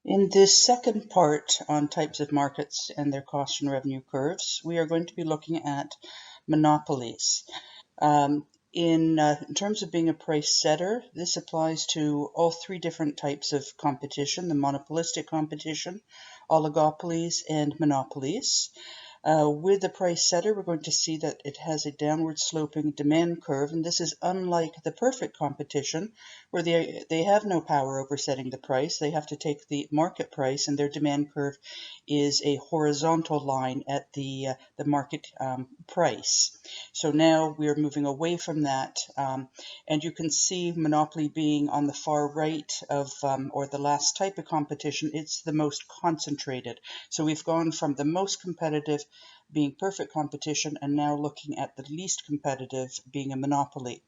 In this second part on types of markets and their cost and revenue curves, we are going to be looking at monopolies. In terms of being a price setter, this applies to all three different types of competition: the monopolistic competition, oligopolies, and monopolies. With the price setter, we're going to see that it has a downward sloping demand curve, and this is unlike the perfect competition, where they have no power over setting the price. They have to take the market price, and their demand curve is a horizontal line at the market price. So now we're moving away from that, and you can see monopoly being on the far right of, or the last type of competition. It's the most concentrated. So we've gone from the most competitive being perfect competition, and now looking at the least competitive being a monopoly.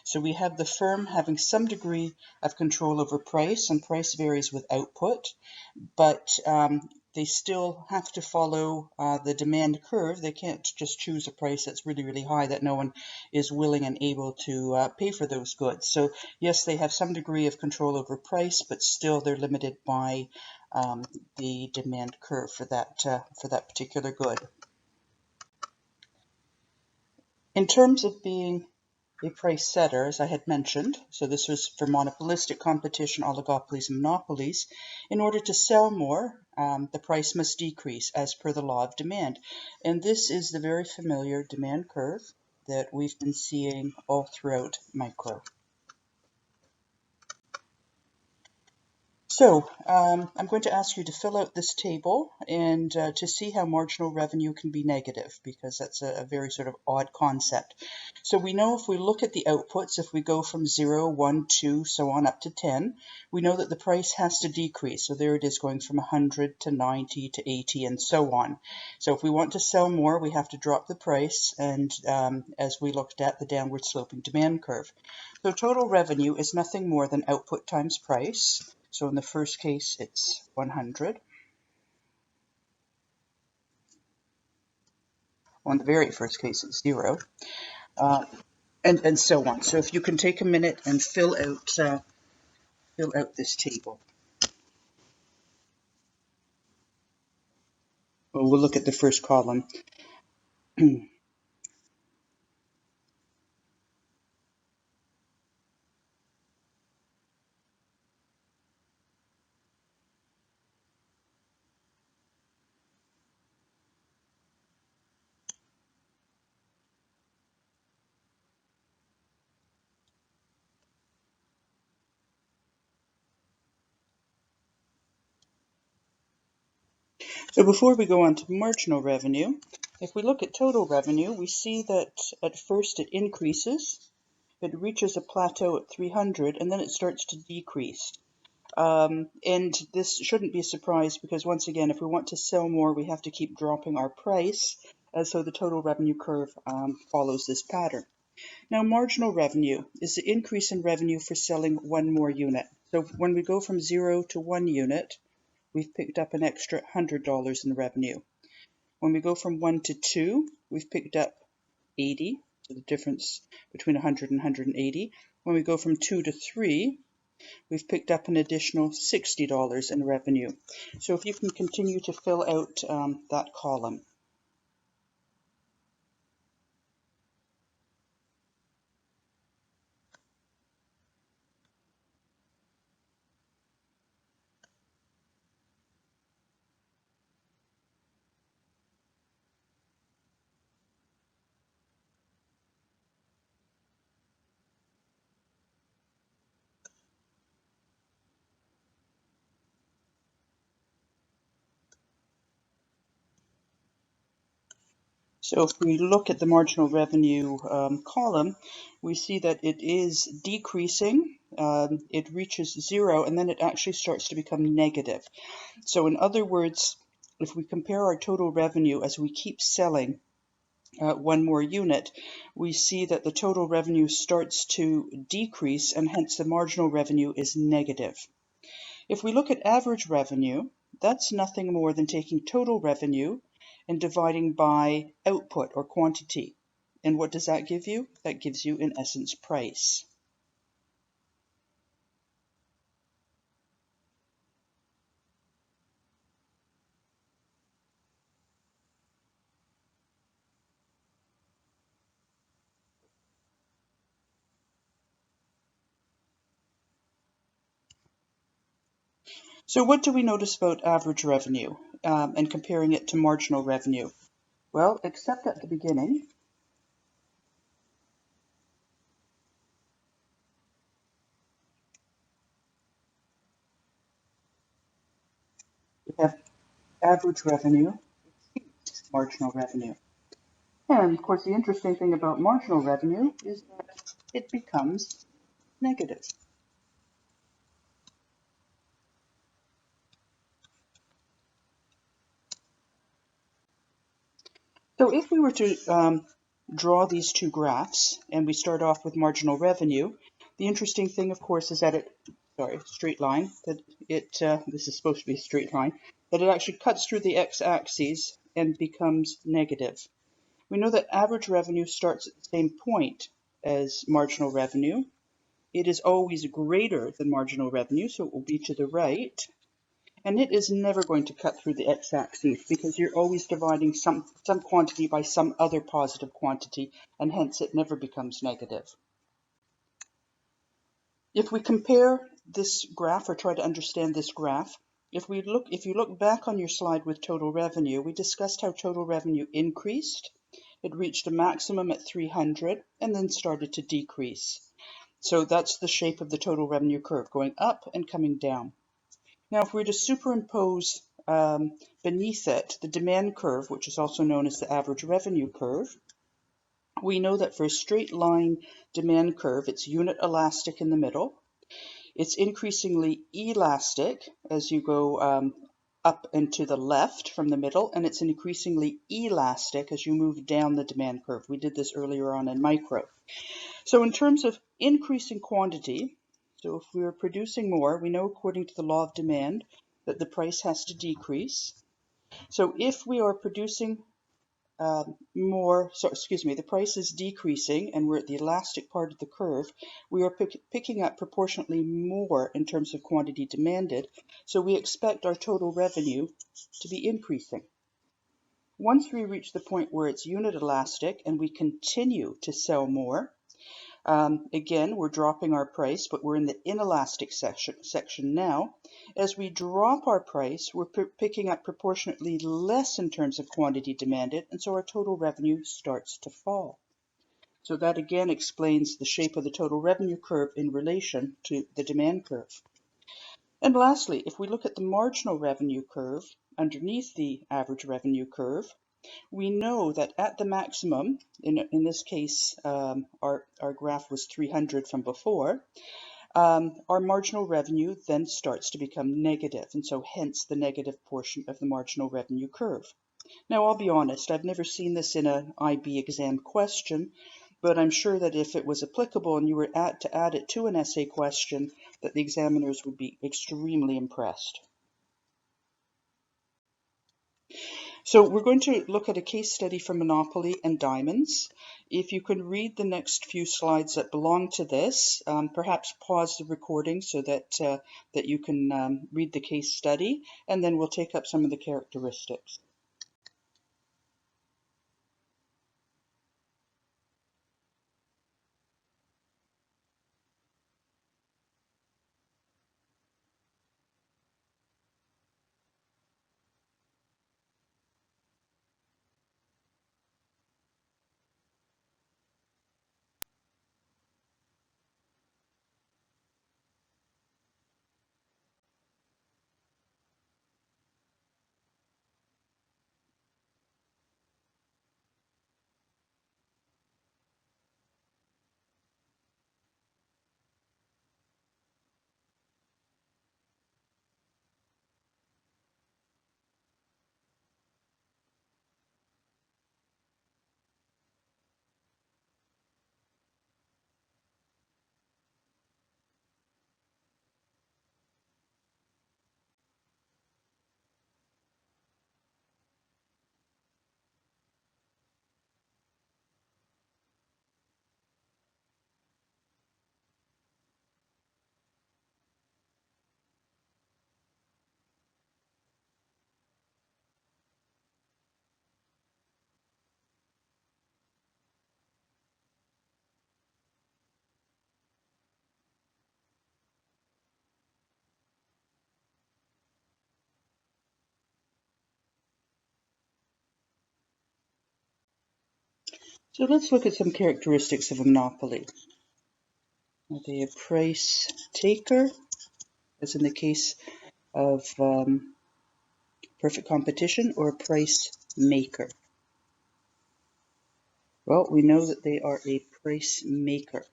So we have the firm having some degree of control over price, and price varies with output, but they still have to follow the demand curve. They can't just choose a price that's really, really high that no one is willing and able to pay for those goods. So yes, they have some degree of control over price, but still they're limited by the demand curve for that particular good. In terms of being a price setter, as I had mentioned, so this was for monopolistic competition, oligopolies, and monopolies. In order to sell more, the price must decrease as per the law of demand. And this is the very familiar demand curve that we've been seeing all throughout micro. So I'm going to ask you to fill out this table and to see how marginal revenue can be negative, because that's a very sort of odd concept. So we know if we look at the outputs, if we go from 0, 1, 2, so on up to 10, we know that the price has to decrease. So there it is, going from 100 to 90 to 80 and so on. So if we want to sell more, we have to drop the price, and as we looked at the downward sloping demand curve. So total revenue is nothing more than output times price. So in the first case, it's 100. On the very first case, it's 0, and so on. So if you can take a minute and fill out this table. Well, we'll look at the first column. So before we go on to marginal revenue, if we look at total revenue, we see that at first it increases, it reaches a plateau at 300, and then it starts to decrease. And this shouldn't be a surprise, because once again, if we want to sell more, we have to keep dropping our price, so the total revenue curve follows this pattern. Now, marginal revenue is the increase in revenue for selling one more unit. So when we go from 0 to 1 unit, we've picked up an extra $100 in revenue. When we go from 1 to 2, we've picked up 80, so the difference between 100 and 180. When we go from 2 to 3, we've picked up an additional $60 in revenue. So if you can continue to fill out that column. So if we look at the marginal revenue column, we see that it is decreasing. It reaches 0, and then it actually starts to become negative. So in other words, if we compare our total revenue as we keep selling one more unit, we see that the total revenue starts to decrease, and hence the marginal revenue is negative. If we look at average revenue, that's nothing more than taking total revenue and dividing by output or quantity. And what does that give you? That gives you, in essence, price. So what do we notice about average revenue and comparing it to marginal revenue? Well, except at the beginning, we have average revenue exceeds marginal revenue. And of course, the interesting thing about marginal revenue is that it becomes negative. So if we were to draw these two graphs and we start off with marginal revenue, the interesting thing, of course, is that straight line, that this is supposed to be a straight line, that it actually cuts through the x-axis and becomes negative. We know that average revenue starts at the same point as marginal revenue. It is always greater than marginal revenue, so it will be to the right. And it is never going to cut through the x-axis because you're always dividing some quantity by some other positive quantity, and hence it never becomes negative. If we compare this graph or try to understand this graph, if you look back on your slide with total revenue, we discussed how total revenue increased. It reached a maximum at 300 and then started to decrease. So that's the shape of the total revenue curve, going up and coming down. Now, if we were to superimpose beneath it the demand curve, which is also known as the average revenue curve, we know that for a straight line demand curve, it's unit elastic in the middle. It's increasingly elastic as you go up and to the left from the middle, and it's increasingly elastic as you move down the demand curve. We did this earlier on in micro. So in terms of increasing quantity, so if we are producing more, we know according to the law of demand that the price has to decrease. So if we are producing the price is decreasing and we're at the elastic part of the curve, we are picking up proportionately more in terms of quantity demanded, so we expect our total revenue to be increasing. Once we reach the point where it's unit elastic and we continue to sell more, again, we're dropping our price, but we're in the inelastic section now. As we drop our price, we're picking up proportionately less in terms of quantity demanded, and so our total revenue starts to fall. So that again explains the shape of the total revenue curve in relation to the demand curve. And lastly, if we look at the marginal revenue curve underneath the average revenue curve, we know that at the maximum, in this case, our graph was 300 from before, our marginal revenue then starts to become negative, and so hence the negative portion of the marginal revenue curve. Now, I'll be honest, I've never seen this in an IB exam question, but I'm sure that if it was applicable and you were to add it to an essay question, that the examiners would be extremely impressed. So we're going to look at a case study for Monopoly and diamonds. If you can read the next few slides that belong to this, perhaps pause the recording so that you can read the case study, and then we'll take up some of the characteristics. So let's look at some characteristics of a monopoly. Are they a price taker, as in the case of perfect competition, or a price maker? Well, we know that they are a price maker.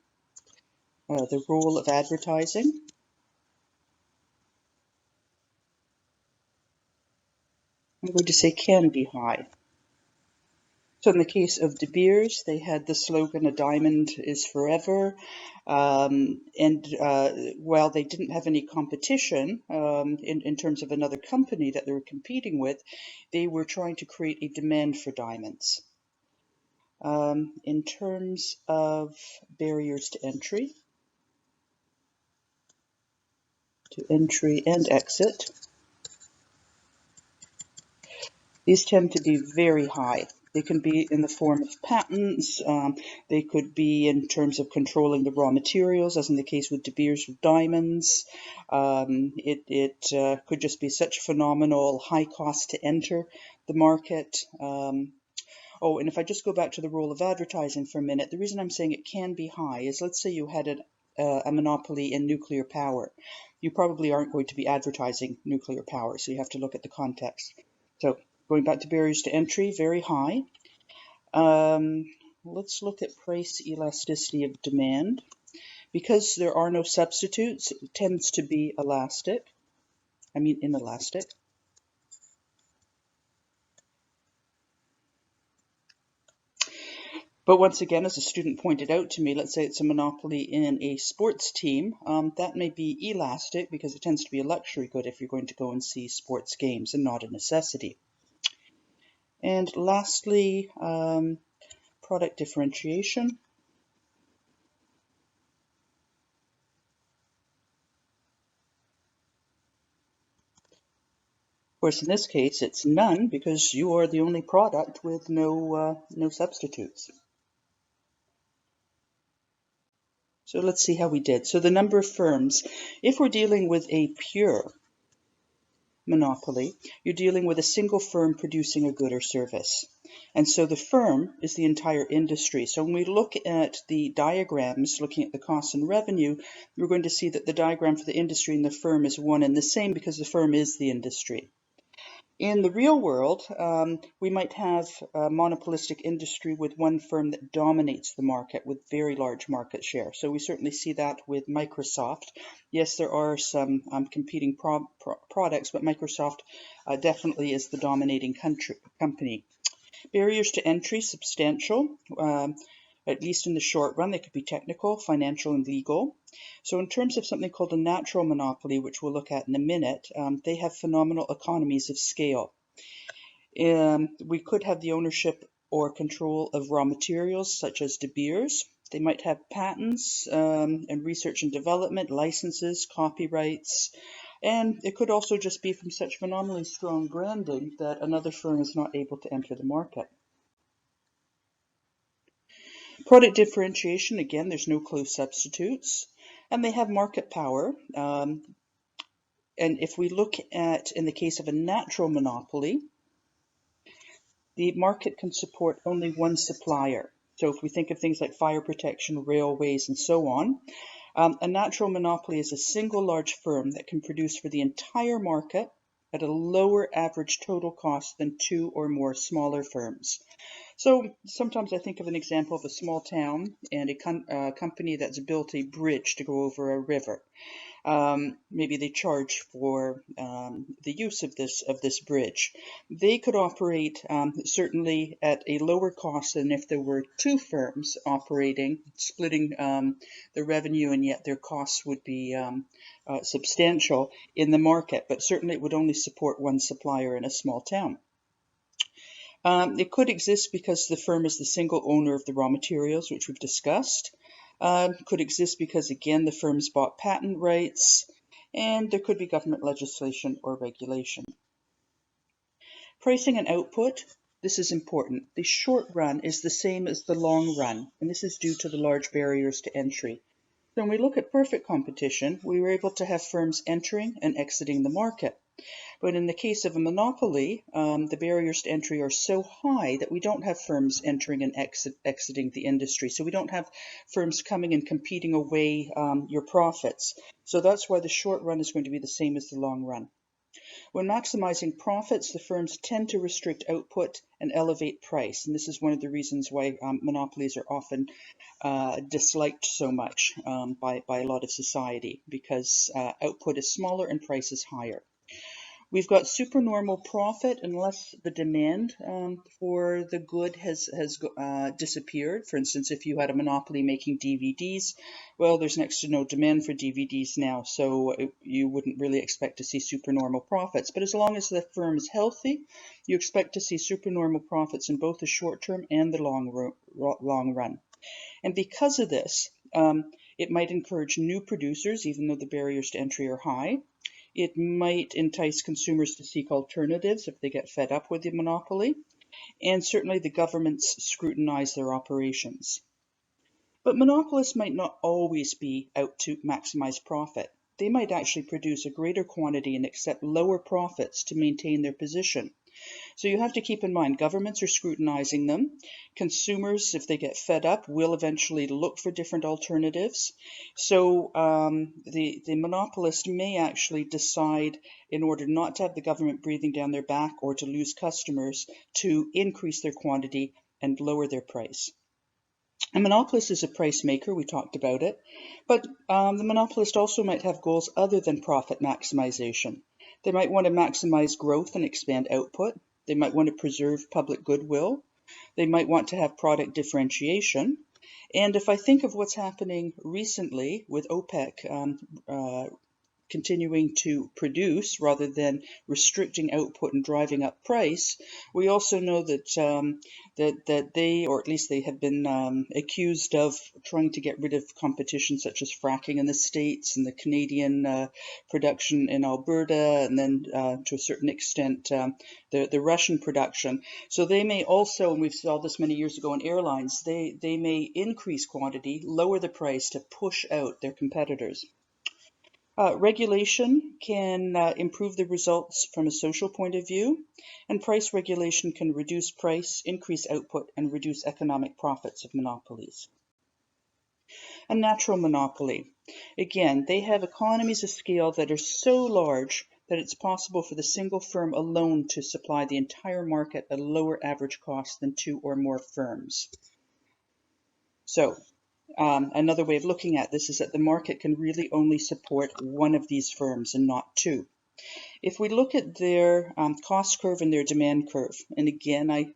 The role of advertising. I'm going to say can be high. So in the case of De Beers, they had the slogan, "A diamond is forever." While they didn't have any competition in terms of another company that they were competing with, they were trying to create a demand for diamonds. In terms of barriers to entry and exit, these tend to be very high. They can be in the form of patents. They could be in terms of controlling the raw materials, as in the case with De Beers with diamonds. It could just be such phenomenal high cost to enter the market. Oh, and if I just go back to the role of advertising for a minute, the reason I'm saying it can be high is, let's say you had a monopoly in nuclear power. You probably aren't going to be advertising nuclear power, so you have to look at the context. So going back to barriers to entry, very high. Let's look at price elasticity of demand. Because there are no substitutes, it tends to be inelastic. But once again, as a student pointed out to me, let's say it's a monopoly in a sports team, that may be elastic because it tends to be a luxury good if you're going to go and see sports games and not a necessity. And lastly, product differentiation. Of course, in this case, it's none because you are the only product with no substitutes. So let's see how we did. So the number of firms, if we're dealing with a pure monopoly, you're dealing with a single firm producing a good or service. And so the firm is the entire industry. So when we look at the diagrams, looking at the costs and revenue, we're going to see that the diagram for the industry and the firm is one and the same because the firm is the industry. In the real world, we might have a monopolistic industry with one firm that dominates the market with very large market share. So we certainly see that with Microsoft. Yes, there are some competing products, but Microsoft definitely is the dominating company. Barriers to entry, substantial. At least in the short run, they could be technical, financial, and legal. So in terms of something called a natural monopoly, which we'll look at in a minute, they have phenomenal economies of scale. We could have the ownership or control of raw materials, such as De Beers. They might have patents and research and development, licenses, copyrights, and it could also just be from such phenomenally strong branding that another firm is not able to enter the market. Product differentiation, again, there's no close substitutes, and they have market power. And if we look at, in the case of a natural monopoly, the market can support only one supplier. So if we think of things like fire protection, railways, and so on, a natural monopoly is a single large firm that can produce for the entire market at a lower average total cost than two or more smaller firms. So sometimes I think of an example of a small town and a company that's built a bridge to go over a river. Maybe they charge for the use of this bridge. They could operate certainly at a lower cost than if there were two firms operating, splitting the revenue, and yet their costs would be substantial in the market. But certainly it would only support one supplier in a small town. It could exist because the firm is the single owner of the raw materials, which we've discussed. Could exist because, again, the firm's bought patent rights, and there could be government legislation or regulation. Pricing and output, this is important. The short run is the same as the long run, and this is due to the large barriers to entry. So when we look at perfect competition, we were able to have firms entering and exiting the market. But in the case of a monopoly, the barriers to entry are so high that we don't have firms entering and exiting the industry. So we don't have firms coming and competing away your profits. So that's why the short run is going to be the same as the long run. When maximizing profits, the firms tend to restrict output and elevate price. And this is one of the reasons why monopolies are often disliked so much by a lot of society, because output is smaller and price is higher. We've got supernormal profit unless the demand for the good has disappeared. For instance, if you had a monopoly making DVDs, well, there's next to no demand for DVDs now, so you wouldn't really expect to see supernormal profits. But as long as the firm is healthy, you expect to see supernormal profits in both the short term and the long run. And because of this, it might encourage new producers, even though the barriers to entry are high. It might entice consumers to seek alternatives if they get fed up with the monopoly, and certainly the governments scrutinize their operations. But monopolists might not always be out to maximize profit. They might actually produce a greater quantity and accept lower profits to maintain their position. So you have to keep in mind, governments are scrutinizing them. Consumers, if they get fed up, will eventually look for different alternatives. So the monopolist may actually decide, in order not to have the government breathing down their back or to lose customers, to increase their quantity and lower their price. A monopolist is a price maker, we talked about it, but the monopolist also might have goals other than profit maximization. They might want to maximize growth and expand output. They might want to preserve public goodwill. They might want to have product differentiation. And if I think of what's happening recently with OPEC continuing to produce rather than restricting output and driving up price, we also know that that they, or at least they have been accused of trying to get rid of competition such as fracking in the States and the Canadian production in Alberta, and then to a certain extent the Russian production. So they may also, and we saw this many years ago in airlines, they may increase quantity, lower the price to push out their competitors. Regulation can improve the results from a social point of view, and price regulation can reduce price, increase output, and reduce economic profits of monopolies. A natural monopoly. Again, they have economies of scale that are so large that it's possible for the single firm alone to supply the entire market at a lower average cost than two or more firms. So, another way of looking at this is that the market can really only support one of these firms and not two. If we look at their cost curve and their demand curve, and again, I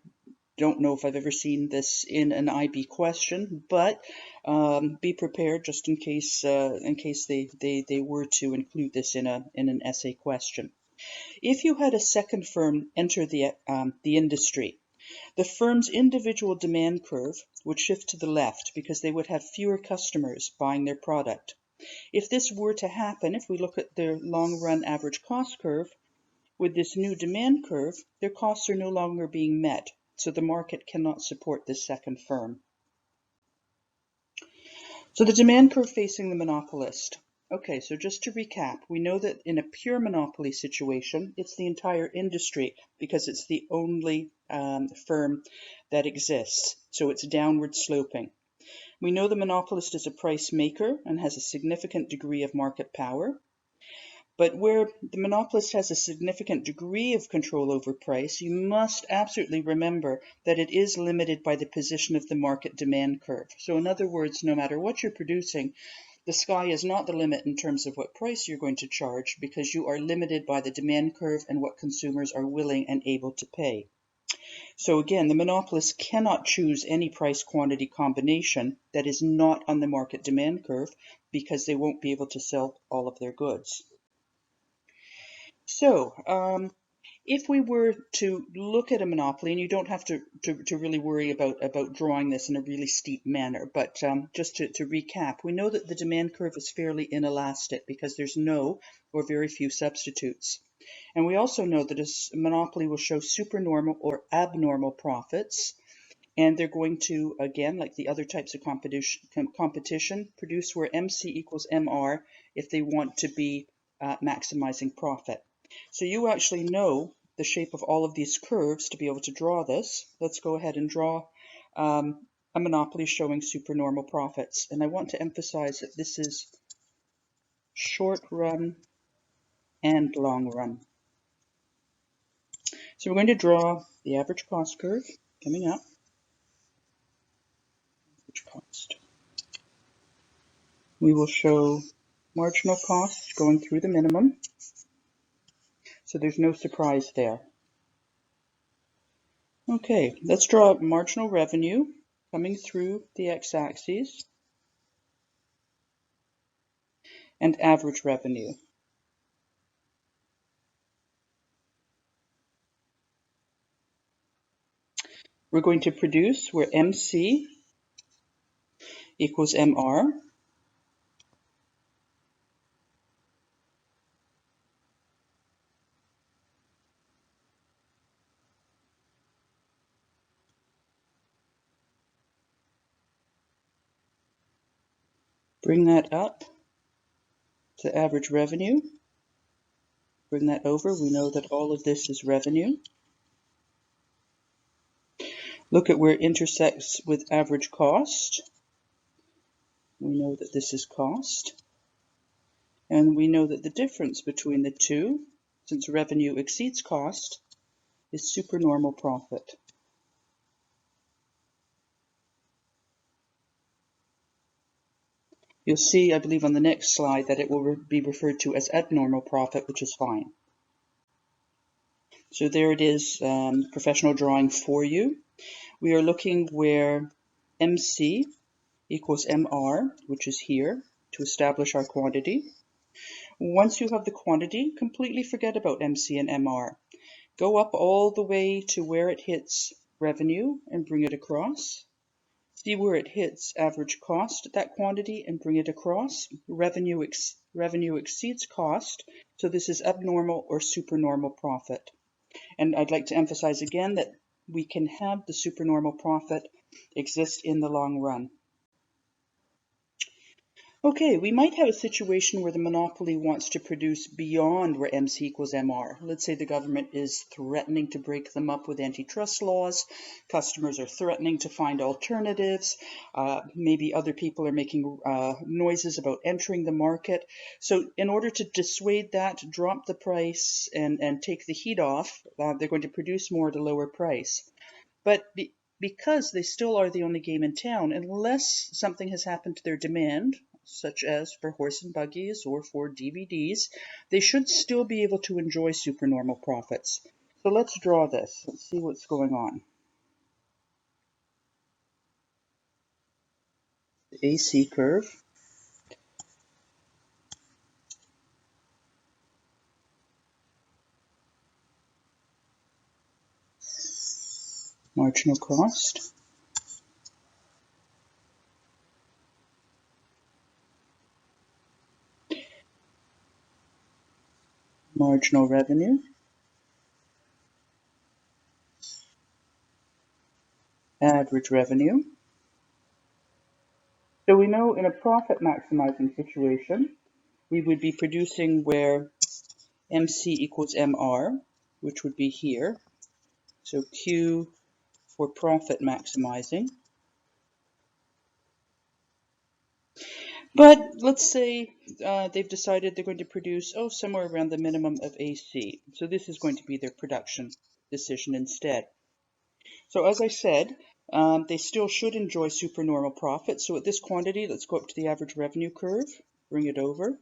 don't know if I've ever seen this in an IB question, but be prepared just in case they were to include this in an essay question. If you had a second firm enter the industry, the firm's individual demand curve would shift to the left because they would have fewer customers buying their product. If this were to happen, if we look at their long-run average cost curve, with this new demand curve, their costs are no longer being met, so the market cannot support this second firm. So the demand curve facing the monopolist. Okay, so just to recap, we know that in a pure monopoly situation, it's the entire industry because it's the only firm that exists. So it's downward sloping. We know the monopolist is a price maker and has a significant degree of market power. But where the monopolist has a significant degree of control over price, you must absolutely remember that it is limited by the position of the market demand curve. So in other words, no matter what you're producing, the sky is not the limit in terms of what price you're going to charge because you are limited by the demand curve and what consumers are willing and able to pay. So again, the monopolist cannot choose any price quantity combination that is not on the market demand curve because they won't be able to sell all of their goods. So, if we were to look at a monopoly, and you don't have to really worry about drawing this in a really steep manner, but just to recap, we know that the demand curve is fairly inelastic because there's no or very few substitutes. And we also know that a monopoly will show supernormal or abnormal profits, and they're going to, again, like the other types of competition, produce where MC equals MR if they want to be maximizing profit. So you actually know the shape of all of these curves to be able to draw this. Let's go ahead and draw a monopoly showing supernormal profits. And I want to emphasize that this is short run and long run. So we're going to draw the average cost curve coming up. Average cost. We will show marginal costs going through the minimum. So there's no surprise there. Okay, let's draw marginal revenue coming through the x-axis and average revenue. We're going to produce where MC equals MR. Bring that up to average revenue. Bring that over. We know that all of this is revenue. Look at where it intersects with average cost. We know that this is cost. And we know that the difference between the two, since revenue exceeds cost, is supernormal profit. You'll see, I believe, on the next slide that it will be referred to as abnormal profit, which is fine. So there it is, professional drawing for you. We are looking where MC equals MR, which is here, to establish our quantity. Once you have the quantity, completely forget about MC and MR. Go up all the way to where it hits revenue and bring it across. See where it hits average cost, that quantity, and bring it across. Revenue exceeds cost, so this is abnormal or supernormal profit. And I'd like to emphasize again that we can have the supernormal profit exist in the long run. Okay, we might have a situation where the monopoly wants to produce beyond where MC equals MR. Let's say the government is threatening to break them up with antitrust laws. Customers are threatening to find alternatives. Maybe other people are making noises about entering the market. So in order to dissuade that, drop the price and take the heat off, they're going to produce more at a lower price. But because they still are the only game in town, unless something has happened to their demand, such as for horse and buggies or for DVDs, they should still be able to enjoy supernormal profits. So let's draw this. Let's see what's going on. The AC curve. Marginal cost. Marginal revenue. Average revenue. So we know in a profit maximizing situation, we would be producing where MC equals MR, which would be here. So Q for profit maximizing. But let's say they've decided they're going to produce, somewhere around the minimum of AC. So this is going to be their production decision instead. So as I said, they still should enjoy supernormal profit. So at this quantity, let's go up to the average revenue curve, bring it over.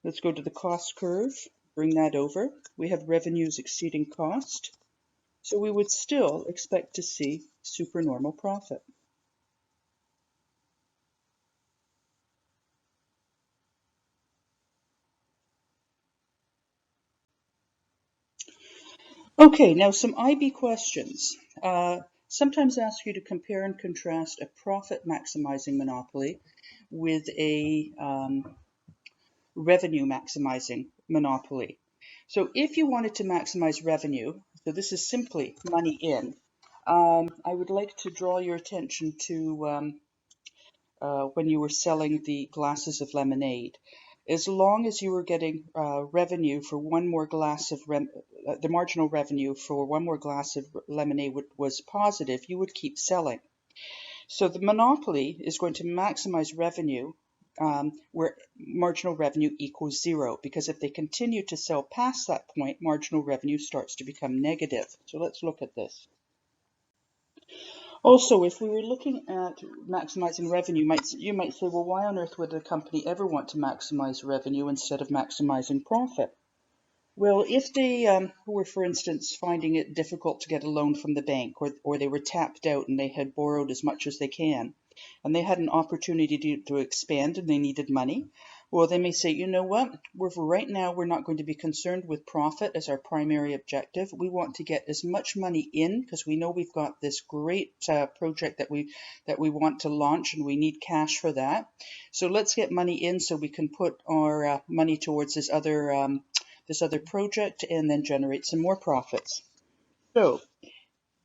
Let's go to the cost curve, bring that over. We have revenues exceeding cost. So we would still expect to see supernormal profit. Okay, now some IB questions. Sometimes ask you to compare and contrast a profit maximizing monopoly with a revenue maximizing monopoly. So if you wanted to maximize revenue, so this is simply money in, I would like to draw your attention to when you were selling the glasses of lemonade. As long as you were getting revenue for one more glass of the marginal revenue for one more glass of lemonade was positive, you would keep selling. So the monopoly is going to maximize revenue where marginal revenue equals zero, because if they continue to sell past that point, marginal revenue starts to become negative. So let's look at this. Also, if we were looking at maximizing revenue, you might say, well, why on earth would a company ever want to maximize revenue instead of maximizing profit? Well, if they were, for instance, finding it difficult to get a loan from the bank, or they were tapped out and they had borrowed as much as they can, and they had an opportunity to expand and they needed money, well, they may say, you know what, right now we're not going to be concerned with profit as our primary objective. We want to get as much money in because we know we've got this great project that we want to launch and we need cash for that. So let's get money in so we can put our money towards this other project and then generate some more profits. So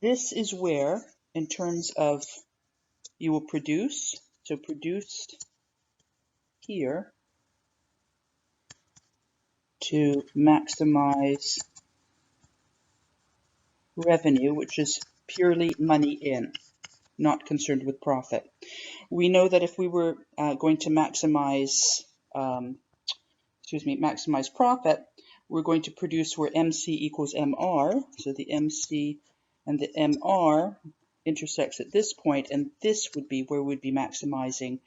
this is where, in terms of you will produce, so produce here to maximize revenue, which is purely money in, not concerned with profit. We know that if we were going to maximize profit, we're going to produce where MC equals MR. So the MC and the MR intersects at this point, and this would be where we'd be maximizing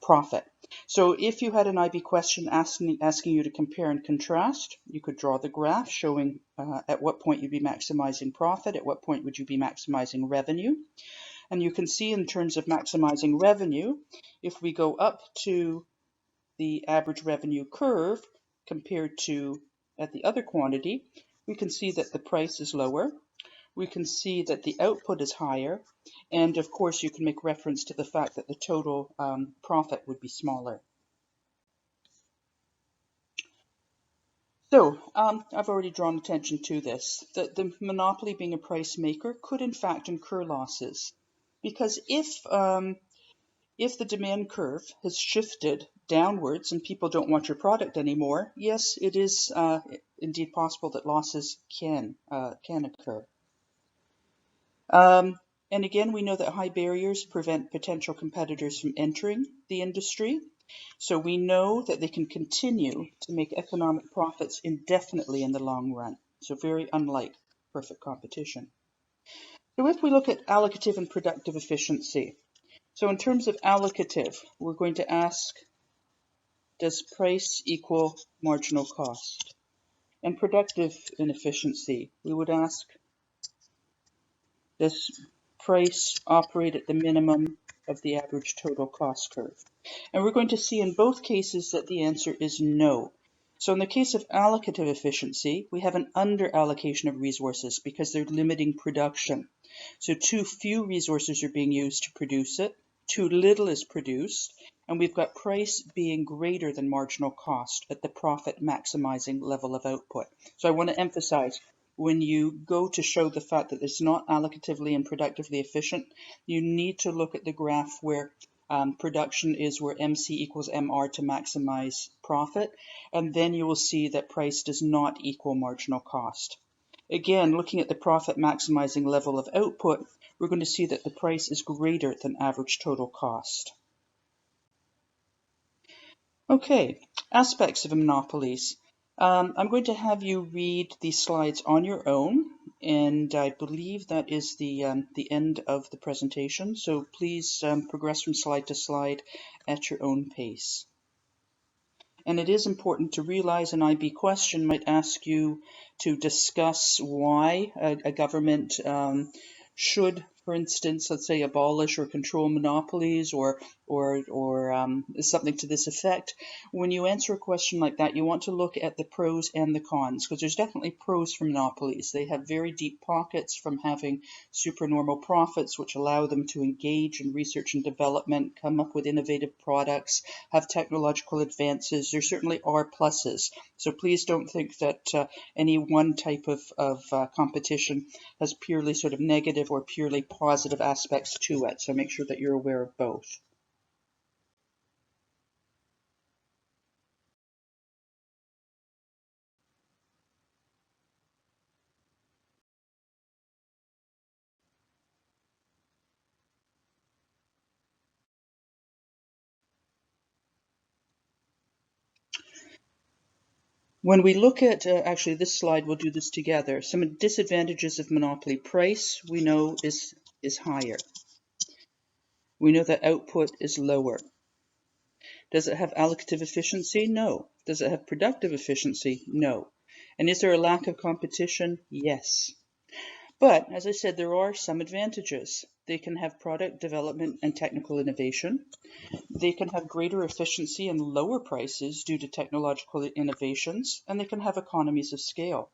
profit. So if you had an IB question asking you to compare and contrast, you could draw the graph showing at what point you'd be maximizing profit, at what point would you be maximizing revenue. And you can see in terms of maximizing revenue, if we go up to the average revenue curve compared to at the other quantity, we can see that the price is lower. We can see that the output is higher. And of course, you can make reference to the fact that the total profit would be smaller. So I've already drawn attention to this, that the monopoly being a price maker could in fact incur losses. Because if the demand curve has shifted downwards and people don't want your product anymore, yes, it is indeed possible that losses can occur. And again, we know that high barriers prevent potential competitors from entering the industry. So we know that they can continue to make economic profits indefinitely in the long run. So very unlike perfect competition. So if we look at allocative and productive efficiency, so in terms of allocative, we're going to ask, does price equal marginal cost? And productive inefficiency, we would ask, does price operate at the minimum of the average total cost curve? And we're going to see in both cases that the answer is no. So in the case of allocative efficiency, we have an under-allocation of resources because they're limiting production. So too few resources are being used to produce it, too little is produced, and we've got price being greater than marginal cost at the profit maximizing level of output. So I want to emphasize, when you go to show the fact that it's not allocatively and productively efficient, you need to look at the graph where production is where MC equals MR to maximize profit, and then you will see that price does not equal marginal cost. Again, looking at the profit maximizing level of output, we're going to see that the price is greater than average total cost. Okay, aspects of monopolies. I'm going to have you read these slides on your own, and I believe that is the end of the presentation. So please progress from slide to slide at your own pace. And it is important to realize an IB question might ask you to discuss why a government should, for instance, let's say, abolish or control monopolies or something to this effect. When you answer a question like that, you want to look at the pros and the cons, because there's definitely pros for monopolies. They have very deep pockets from having supernormal profits, which allow them to engage in research and development, come up with innovative products, have technological advances. There certainly are pluses. So please don't think that any one type of competition has purely sort of negative or purely positive aspects to it. So make sure that you're aware of both. When we look at, actually this slide, we'll do this together. Some disadvantages of monopoly. Price, we know, is higher. We know that output is lower. Does it have allocative efficiency? No. Does it have productive efficiency? No. And is there a lack of competition? Yes. But, as I said, there are some advantages. They can have product development and technical innovation. They can have greater efficiency and lower prices due to technological innovations, and they can have economies of scale.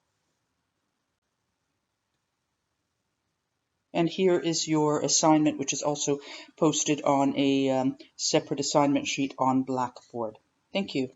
And here is your assignment, which is also posted on a separate assignment sheet on Blackboard. Thank you.